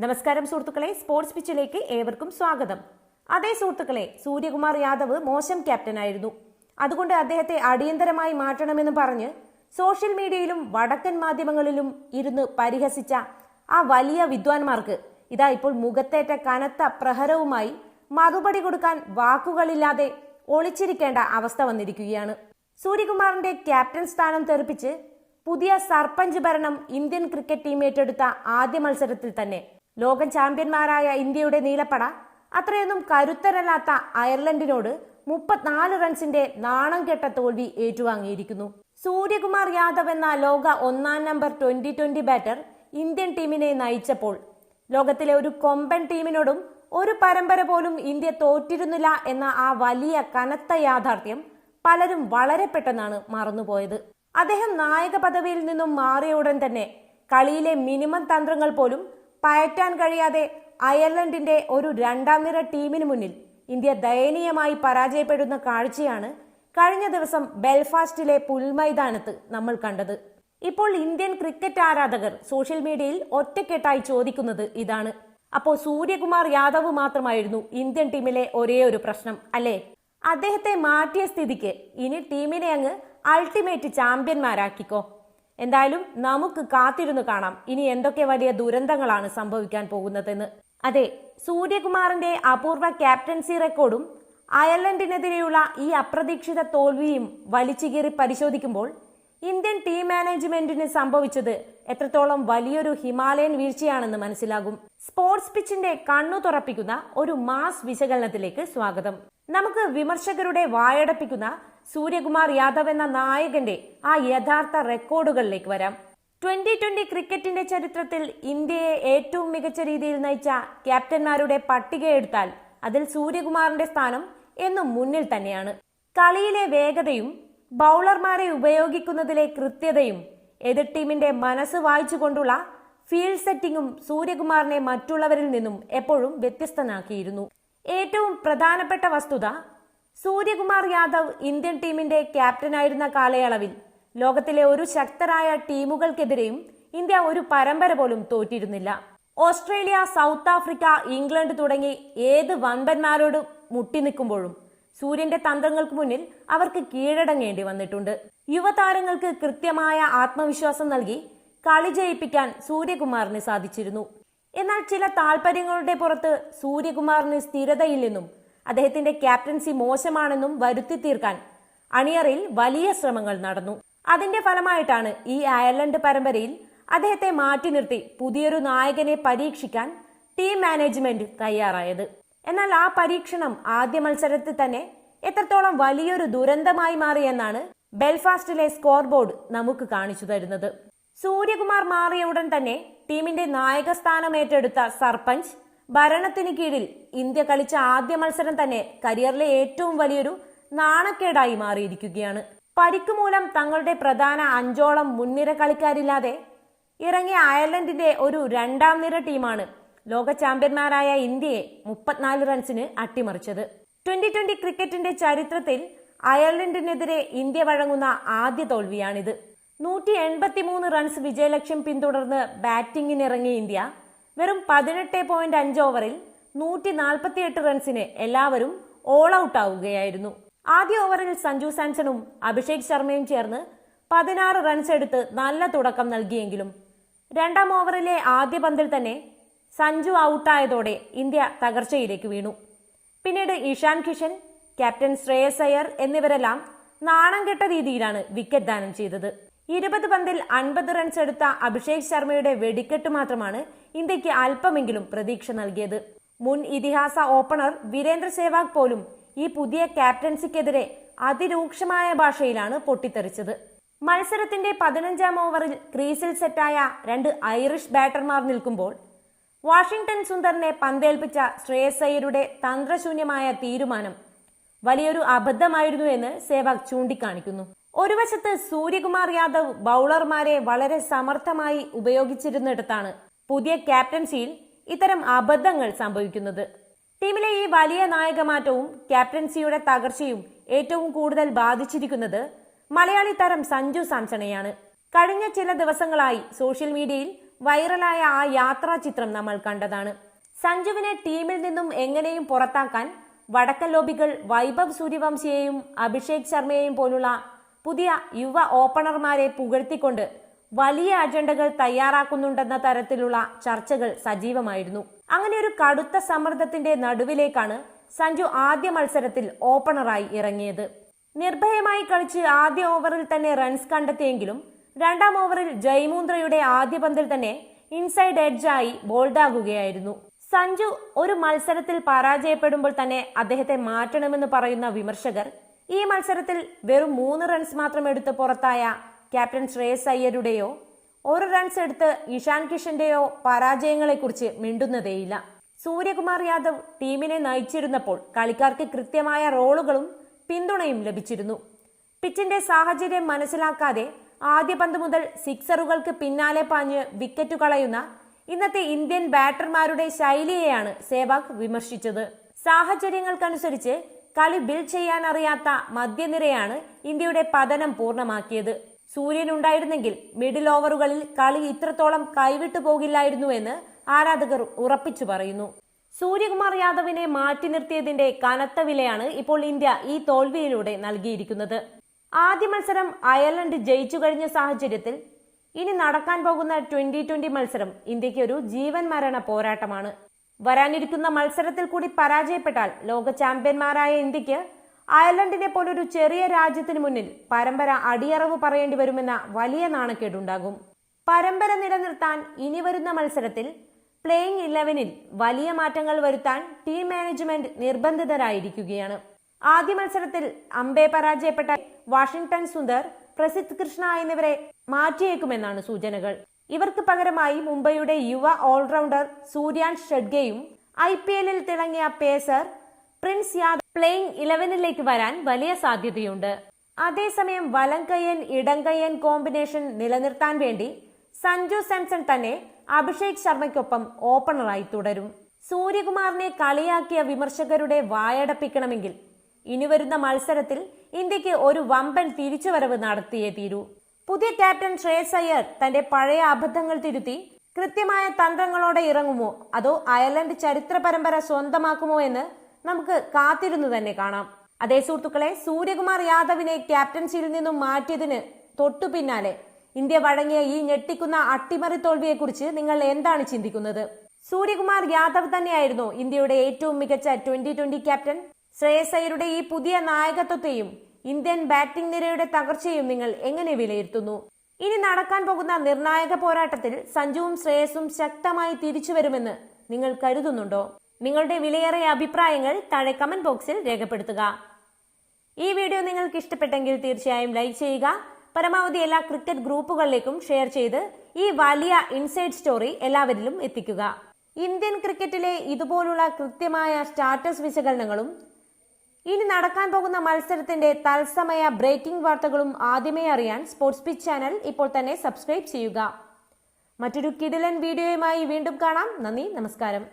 നമസ്കാരം സുഹൃത്തുക്കളെ, സ്പോർട്സ് പിച്ചിലേക്ക് ഏവർക്കും സ്വാഗതം. അതേ സുഹൃത്തുക്കളെ, സൂര്യകുമാർ യാദവ് മോശം ക്യാപ്റ്റനായിരുന്നു. അതുകൊണ്ട് അദ്ദേഹത്തെ അടിയന്തരമായി മാറ്റണമെന്ന് പറഞ്ഞ് സോഷ്യൽ മീഡിയയിലും വടക്കൻ മാധ്യമങ്ങളിലും ഇരുന്ന് പരിഹസിച്ച ആ വലിയ വിദ്വാൻമാർക്ക് ഇതാ ഇപ്പോൾ മുഖത്തേറ്റ കനത്ത പ്രഹരവുമായി മറുപടി കൊടുക്കാൻ വാക്കുകളില്ലാതെ ഒളിച്ചിരിക്കേണ്ട അവസ്ഥ വന്നിരിക്കുകയാണ്. സൂര്യകുമാറിന്റെ ക്യാപ്റ്റൻ സ്ഥാനം തെറിപ്പിച്ച് പുതിയ സർപഞ്ച് ഭരണം ഇന്ത്യൻ ക്രിക്കറ്റ് ടീം ഏറ്റെടുത്ത ആദ്യ മത്സരത്തിൽ തന്നെ ലോക ചാമ്പ്യന്മാരായ ഇന്ത്യയുടെ നീലപ്പട അത്രയൊന്നും കരുത്തരല്ലാത്ത അയർലൻഡിനോട് 34 റൺസിന്റെ നാണം കെട്ട തോൽവി ഏറ്റുവാങ്ങിയിരിക്കുന്നു. സൂര്യകുമാർ യാദവ് എന്ന ലോക 1-ാം നമ്പർ T20 ബാറ്റർ ഇന്ത്യൻ ടീമിനെ നയിച്ചപ്പോൾ ലോകത്തിലെ ഒരു കൊമ്പൻ ടീമിനോടും ഒരു പരമ്പര പോലും ഇന്ത്യ തോറ്റിരുന്നില്ല എന്ന ആ വലിയ കനത്ത യാഥാർത്ഥ്യം പലരും വളരെ പെട്ടെന്നാണ് മറന്നുപോയത്. അദ്ദേഹം നായക പദവിയിൽ നിന്നും മാറിയ ഉടൻ തന്നെ കളിയിലെ മിനിമം തന്ത്രങ്ങൾ പോലും പയറ്റാൻ കഴിയാതെ അയർലൻഡിന്റെ ഒരു 2ാം നിര ടീമിന് മുന്നിൽ ഇന്ത്യ ദയനീയമായി പരാജയപ്പെടുന്ന കാഴ്ചയാണ് കഴിഞ്ഞ ദിവസം ബെൽഫാസ്റ്റിലെ പുൽമൈതാനത്ത് നമ്മൾ കണ്ടത്. ഇപ്പോൾ ഇന്ത്യൻ ക്രിക്കറ്റ് ആരാധകർ സോഷ്യൽ മീഡിയയിൽ ഒറ്റക്കെട്ടായി ചോദിക്കുന്നത് ഇതാണ്: അപ്പോൾ സൂര്യകുമാർ യാദവ് മാത്രമായിരുന്നു ഇന്ത്യൻ ടീമിലെ ഒരേ ഒരു പ്രശ്നം അല്ലേ? അദ്ദേഹത്തെ മാറ്റിയ സ്ഥിതിക്ക് ഇനി ടീമിനെ അങ്ങ് അൾട്ടിമേറ്റ് ചാമ്പ്യന്മാരാക്കിക്കോ. എന്തായാലും നമുക്ക് കാത്തിരുന്നു കാണാം ഇനി എന്തൊക്കെ വലിയ ദുരന്തങ്ങളാണ് സംഭവിക്കാൻ പോകുന്നതെന്ന്. അതെ, സൂര്യകുമാറിന്റെ അപൂർവ ക്യാപ്റ്റൻസി റെക്കോർഡും അയർലൻഡിനെതിരെയുള്ള ഈ അപ്രതീക്ഷിത തോൽവിയും വലിച്ചുകീറി പരിശോധിക്കുമ്പോൾ ഇന്ത്യൻ ടീം മാനേജ്മെന്റിന് സംഭവിച്ചത് എത്രത്തോളം വലിയൊരു ഹിമാലയൻ വീഴ്ചയാണെന്ന് മനസ്സിലാകും. സ്പോർട്സ് പിച്ചിന്റെ കണ്ണു തുറപ്പിക്കുന്ന ഒരു മാസ് വിശകലനത്തിലേക്ക് സ്വാഗതം. നമുക്ക് വിമർശകരുടെ വായടപ്പിക്കുന്ന സൂര്യകുമാർ യാദവ് എന്ന നായകന്റെ ആ യഥാർത്ഥ റെക്കോർഡുകളിലേക്ക് വരാം. 2020 ക്രിക്കറ്റിന്റെ ചരിത്രത്തിൽ ഇന്ത്യയെ ഏറ്റവും മികച്ച രീതിയിൽ നയിച്ച ക്യാപ്റ്റന്മാരുടെ പട്ടിക എടുത്താൽ അതിൽ സൂര്യകുമാറിന്റെ സ്ഥാനം എന്നും മുന്നിൽ തന്നെയാണ്. കളിയിലെ വേഗതയും ബൗളർമാരെ ഉപയോഗിക്കുന്നതിലെ കൃത്യതയും എതിർ ടീമിന്റെ മനസ്സ് വായിച്ചുകൊണ്ടുള്ള ഫീൽഡ് സെറ്റിംഗും സൂര്യകുമാറിനെ മറ്റുള്ളവരിൽ നിന്നും എപ്പോഴും വ്യത്യസ്തനാക്കിയിരുന്നു. ഏറ്റവും പ്രധാനപ്പെട്ട വസ്തുത, സൂര്യകുമാർ യാദവ് ഇന്ത്യൻ ടീമിന്റെ ക്യാപ്റ്റനായിരുന്ന കാലയളവിൽ ലോകത്തിലെ ഒരു ശക്തരായ ടീമുകൾക്കെതിരെയും ഇന്ത്യ ഒരു പരമ്പര പോലും തോറ്റിരുന്നില്ല. ഓസ്ട്രേലിയ, സൗത്ത് ആഫ്രിക്ക, ഇംഗ്ലണ്ട് തുടങ്ങി ഏത് വൻപന്മാരോട് മുട്ടിനിൽക്കുമ്പോഴും സൂര്യന്റെ തന്ത്രങ്ങൾക്ക് മുന്നിൽ അവർക്ക് കീഴടങ്ങേണ്ടി വന്നിട്ടുണ്ട്. യുവതാരങ്ങൾക്ക് കൃത്യമായ ആത്മവിശ്വാസം നൽകി കളി ജയിപ്പിക്കാൻ സൂര്യകുമാറിന് സാധിച്ചിരുന്നു. എന്നാൽ ചില താല്പര്യങ്ങളുടെ പുറത്ത് സൂര്യകുമാറിന് സ്ഥിരതയില്ലെന്നും അദ്ദേഹത്തിന്റെ ക്യാപ്റ്റൻസി മോശമാണെന്നും വരുത്തി തീർക്കാൻ അണിയറയിൽ വലിയ ശ്രമങ്ങൾ നടന്നു. അതിന്റെ ഫലമായിട്ടാണ് ഈ അയർലൻഡ് പരമ്പരയിൽ അദ്ദേഹത്തെ മാറ്റി നിർത്തി പുതിയൊരു നായകനെ പരീക്ഷിക്കാൻ ടീം മാനേജ്മെന്റ് തയ്യാറായത്. എന്നാൽ ആ പരീക്ഷണം ആദ്യ മത്സരത്തിൽ തന്നെ എത്രത്തോളം വലിയൊരു ദുരന്തമായി മാറിയെന്നാണ് ബെൽഫാസ്റ്റിലെ സ്കോർ ബോർഡ് നമുക്ക് കാണിച്ചു തരുന്നത്. സൂര്യകുമാർ മാറിയ ഉടൻ തന്നെ ടീമിന്റെ നായകസ്ഥാനം ഏറ്റെടുത്ത സർപഞ്ച് ഭരണത്തിന് കീഴിൽ ഇന്ത്യ കളിച്ച ആദ്യ മത്സരം തന്നെ കരിയറിലെ ഏറ്റവും വലിയൊരു നാണക്കേടായി മാറിയിരിക്കുകയാണ്. പരിക്ക് മൂലം തങ്ങളുടെ പ്രധാന 5ഓളം മുൻനിര കളിക്കാരില്ലാതെ ഇറങ്ങിയ അയർലൻഡിന്റെ ഒരു 2ാം നിര ടീമാണ് ലോക ചാമ്പ്യന്മാരായ ഇന്ത്യയെ 34 റൺസിന് അട്ടിമറിച്ചത്. 2020 ക്രിക്കറ്റിന്റെ ചരിത്രത്തിൽ അയർലൻഡിനെതിരെ ഇന്ത്യ വഴങ്ങുന്ന ആദ്യ തോൽവിയാണിത്. 183 റൺസ് വിജയലക്ഷ്യം പിന്തുടർന്ന് ബാറ്റിംഗിനിറങ്ങിയ ഇന്ത്യ വെറും 18.5 ഓവറിൽ 148 റൺസിന് എല്ലാവരും ഓൾ ഔട്ട് ആവുകയായിരുന്നു. ആദ്യ ഓവറിൽ സഞ്ജു സാംസണും അഭിഷേക് ശർമ്മയും ചേർന്ന് 16 റൺസ് എടുത്ത് നല്ല തുടക്കം നൽകിയെങ്കിലും 2ാം ഓവറിലെ ആദ്യ പന്തിൽ തന്നെ സഞ്ജു ഔട്ടായതോടെ ഇന്ത്യ തകർച്ചയിലേക്ക് വീണു. പിന്നീട് ഇഷാൻ കിഷൻ, ക്യാപ്റ്റൻ ശ്രേയസ് അയ്യർ എന്നിവരെല്ലാം നാണം കെട്ട രീതിയിലാണ് വിക്കറ്റ് ദാനം ചെയ്തത്. 20 പന്തിൽ 50 റൺസ് എടുത്ത അഭിഷേക് ശർമ്മയുടെ വെടിക്കെട്ട് മാത്രമാണ് ഇന്ത്യക്ക് അല്പമെങ്കിലും പ്രതീക്ഷ നൽകിയത്. മുൻ ഇതിഹാസ ഓപ്പണർ വീരേന്ദ്ര സേവാഗ് പോലും ഈ പുതിയ ക്യാപ്റ്റൻസിക്കെതിരെ അതിരൂക്ഷമായ ഭാഷയിലാണ് പൊട്ടിത്തെറിച്ചത്. മത്സരത്തിന്റെ 15ാം ഓവറിൽ ക്രീസിൽ സെറ്റായ 2 ഐറിഷ് ബാറ്റർമാർ നിൽക്കുമ്പോൾ വാഷിംഗ്ടൺ സുന്ദറിനെ പന്തേൽപ്പിച്ച ശ്രേയസ് അയ്യരുടെ തന്ത്രശൂന്യമായ തീരുമാനം വലിയൊരു അബദ്ധമായിരുന്നു എന്ന് സേവാഗ് ചൂണ്ടിക്കാണിക്കുന്നു. ഒരു വശത്ത് സൂര്യകുമാർ യാദവ് ബൗളർമാരെ വളരെ സമർത്ഥമായി ഉപയോഗിച്ചിരുന്നിടത്താണ് പുതിയ ക്യാപ്റ്റൻസിയിൽ ഇത്തരം അബദ്ധങ്ങൾ സംഭവിക്കുന്നത്. ടീമിലെ ഈ വലിയ നായകമാറ്റവും ക്യാപ്റ്റൻസിയുടെ തകർച്ചയും ഏറ്റവും കൂടുതൽ ബാധിച്ചിരിക്കുന്നത് മലയാളി താരം സഞ്ജു സാംസണെയാണ്. കഴിഞ്ഞ ചില ദിവസങ്ങളായി സോഷ്യൽ മീഡിയയിൽ വൈറലായ ആ യാത്രാ ചിത്രം നമ്മൾ കണ്ടതാണ്. സഞ്ജുവിനെ ടീമിൽ നിന്നും എങ്ങനെയും പുറത്താക്കാൻ വടക്കൻ ലോബികൾ വൈഭവ് സൂര്യവംശിയെയും അഭിഷേക് ശർമ്മയെയും പോലുള്ള പുതിയ യുവ ഓപ്പണർമാരെ പുകഴ്ത്തിക്കൊണ്ട് വലിയ അജണ്ടകൾ തയ്യാറാക്കുന്നുണ്ടെന്ന തരത്തിലുള്ള ചർച്ചകൾ സജീവമായിരുന്നു. അങ്ങനെ ഒരു കടുത്ത സമ്മർദ്ദത്തിന്റെ നടുവിലേക്കാണ് സഞ്ജു ആദ്യ മത്സരത്തിൽ ഓപ്പണറായി ഇറങ്ങിയത്. നിർഭയമായി കളിച്ച് ആദ്യ ഓവറിൽ തന്നെ റൺസ് കണ്ടെത്തിയെങ്കിലും രണ്ടാം ഓവറിൽ ജയ്മൂന്ദ്രയുടെ ആദ്യ പന്തിൽ തന്നെ ഇൻസൈഡ് എഡ്ജായി ബോൾഡാകുകയായിരുന്നു. സഞ്ജു ഒരു മത്സരത്തിൽ പരാജയപ്പെടുമ്പോൾ തന്നെ അദ്ദേഹത്തെ മാറ്റണമെന്ന് പറയുന്ന വിമർശകർ ഈ മത്സരത്തിൽ വെറും 3 റൺസ് മാത്രം എടുത്ത് പുറത്തായ ക്യാപ്റ്റൻ ശ്രേയസ് അയ്യരുടെയോ 1 റൺസ് എടുത്ത് ഇഷാൻ കിഷന്റെയോ പരാജയങ്ങളെക്കുറിച്ച് മിണ്ടുന്നതേയില്ല. സൂര്യകുമാർ യാദവ് ടീമിനെ നയിച്ചിരുന്നപ്പോൾ കളിക്കാർക്ക് കൃത്യമായ റോളുകളും പിന്തുണയും ലഭിച്ചിരുന്നു. പിച്ചിന്റെ സാഹചര്യം മനസ്സിലാക്കാതെ ആദ്യ പന്ത് മുതൽ സിക്സറുകൾക്ക് പിന്നാലെ പാഞ്ഞ് വിക്കറ്റ് കളയുന്ന ഇന്നത്തെ ഇന്ത്യൻ ബാറ്റർമാരുടെ ശൈലിയെയാണ് സേവാഗ് വിമർശിച്ചത്. സാഹചര്യങ്ങൾക്കനുസരിച്ച് കളി ബിൽഡ് ചെയ്യാൻ അറിയാത്ത മധ്യനിരയാണ് ഇന്ത്യയുടെ പതനം പൂർണ്ണമാക്കിയത്. സൂര്യൻ ഉണ്ടായിരുന്നെങ്കിൽ മിഡിൽ ഓവറുകളിൽ കളി ഇത്രത്തോളം കൈവിട്ടു പോകില്ലായിരുന്നുവെന്ന് ആരാധകർ ഉറപ്പിച്ചു പറയുന്നു. സൂര്യകുമാർ യാദവിനെ മാറ്റി നിർത്തിയതിന്റെ കനത്ത വിലയാണ് ഇപ്പോൾ ഇന്ത്യ ഈ തോൽവിയിലൂടെ നൽകിയിരിക്കുന്നത്. ആദ്യ മത്സരം അയർലൻഡ് ജയിച്ചു കഴിഞ്ഞ സാഹചര്യത്തിൽ ഇനി നടക്കാൻ പോകുന്ന 2020 മത്സരം ഇന്ത്യക്ക് ഒരു ജീവൻ മരണ പോരാട്ടമാണ്. വരാനിരിക്കുന്ന മത്സരത്തിൽ കൂടി പരാജയപ്പെട്ടാൽ ലോക ചാമ്പ്യന്മാരായ ഇന്ത്യക്ക് അയർലൻഡിനെ പോലൊരു ചെറിയ രാജ്യത്തിന് മുന്നിൽ പരമ്പര അടിയറവ് പറയേണ്ടി വരുമെന്ന വലിയ നാണക്കേടുണ്ടാകും. പരമ്പര നിലനിർത്താൻ ഇനി വരുന്ന മത്സരത്തിൽ പ്ലേയിങ് 11-ൽ വലിയ മാറ്റങ്ങൾ വരുത്താൻ ടീം മാനേജ്മെന്റ് നിർബന്ധിതരായിരിക്കുകയാണ്. ആദ്യ മത്സരത്തിൽ അമ്പെ പരാജയപ്പെട്ട വാഷിംഗ്ടൺ സുന്ദർ, പ്രസിദ്ധ് കൃഷ്ണ എന്നിവരെ മാറ്റിയേക്കുമെന്നാണ് സൂചനകൾ. ഇവർക്ക് പകരമായി മുംബൈയുടെ യുവ ഓൾറൗണ്ടർ സൂര്യാൻഷ് ഷഡ്ഗെയും IPL-ൽ തിളങ്ങിയ പേസർ പ്രിൻസ് യാദവ് പ്ലേയിങ് 11-ലേക്ക് വരാൻ വലിയ സാധ്യതയുണ്ട്. അതേസമയം വലംകയ്യൻ ഇടംകയ്യൻ കോമ്പിനേഷൻ നിലനിർത്താൻ വേണ്ടി സഞ്ജു സാംസൺ തന്നെ അഭിഷേക് ശർമ്മയ്ക്കൊപ്പം ഓപ്പണറായി തുടരും. സൂര്യകുമാറിനെ കളിയാക്കിയ വിമർശകരുടെ വായടപ്പിക്കണമെങ്കിൽ ഇനി വരുന്ന മത്സരത്തിൽ ഇന്ത്യക്ക് ഒരു വമ്പൻ തിരിച്ചുവരവ് നടത്തിയേ തീരൂ. പുതിയ ക്യാപ്റ്റൻ ശ്രേയസ് അയ്യർ തന്റെ പഴയ അബദ്ധങ്ങൾ തിരുത്തി കൃത്യമായ തന്ത്രങ്ങളോടെ ഇറങ്ങുമോ അതോ അയർലൻഡ് ചരിത്ര പരമ്പര സ്വന്തമാക്കുമോ എന്ന് നമുക്ക് കാത്തിരുന്നു തന്നെ കാണാം. അതേ സുഹൃത്തുക്കളെ, സൂര്യകുമാർ യാദവിനെ ക്യാപ്റ്റൻസിയിൽ നിന്നും മാറ്റിയതിന് തൊട്ടു പിന്നാലെ ഇന്ത്യ വഴങ്ങിയ ഈ ഞെട്ടിക്കുന്ന അട്ടിമറി തോൽവിയെക്കുറിച്ച് നിങ്ങൾ എന്താണ് ചിന്തിക്കുന്നത്? സൂര്യകുമാർ യാദവ് തന്നെയായിരുന്നു ഇന്ത്യയുടെ ഏറ്റവും മികച്ച 2020 ക്യാപ്റ്റൻ? ശ്രേയസ് അയ്യരുടെ ഈ പുതിയ നായകത്വത്തെയും ഇന്ത്യൻ ബാറ്റിംഗ് നിരയുടെ തകർച്ചയും നിങ്ങൾ എങ്ങനെ വിലയിരുത്തുന്നു? ഇനി നടക്കാൻ പോകുന്ന നിർണായക പോരാട്ടത്തിൽ സഞ്ജുവും ശ്രേയസും ശക്തമായി തിരിച്ചു വരുമെന്ന് നിങ്ങൾ കരുതുന്നുണ്ടോ? നിങ്ങളുടെ വിലയേറിയ അഭിപ്രായങ്ങൾ താഴെ കമന്റ് ബോക്സിൽ രേഖപ്പെടുത്തുക. ഈ വീഡിയോ നിങ്ങൾക്ക് ഇഷ്ടപ്പെട്ടെങ്കിൽ തീർച്ചയായും ലൈക്ക് ചെയ്യുക. പരമാവധി എല്ലാ ക്രിക്കറ്റ് ഗ്രൂപ്പുകളിലേക്കും ഷെയർ ചെയ്ത് ഈ വലിയ ഇൻസൈഡ് സ്റ്റോറി എല്ലാവരിലും എത്തിക്കുക. ഇന്ത്യൻ ക്രിക്കറ്റിലെ ഇതുപോലുള്ള കൃത്യമായ സ്റ്റാറ്റസ് വിശകലനങ്ങളും ഇനി നടക്കാൻ പോകുന്ന മത്സരത്തിന്റെ തത്സമയ ബ്രേക്കിംഗ് വാർത്തകളും ആദ്യമേ അറിയാൻ സ്പോർട്സ് പിച്ച് ചാനൽ ഇപ്പോൾ തന്നെ സബ്സ്ക്രൈബ് ചെയ്യുക. മറ്റൊരു കിടിലൻ വീഡിയോയുമായി വീണ്ടും കാണാം. നന്ദി, നമസ്കാരം.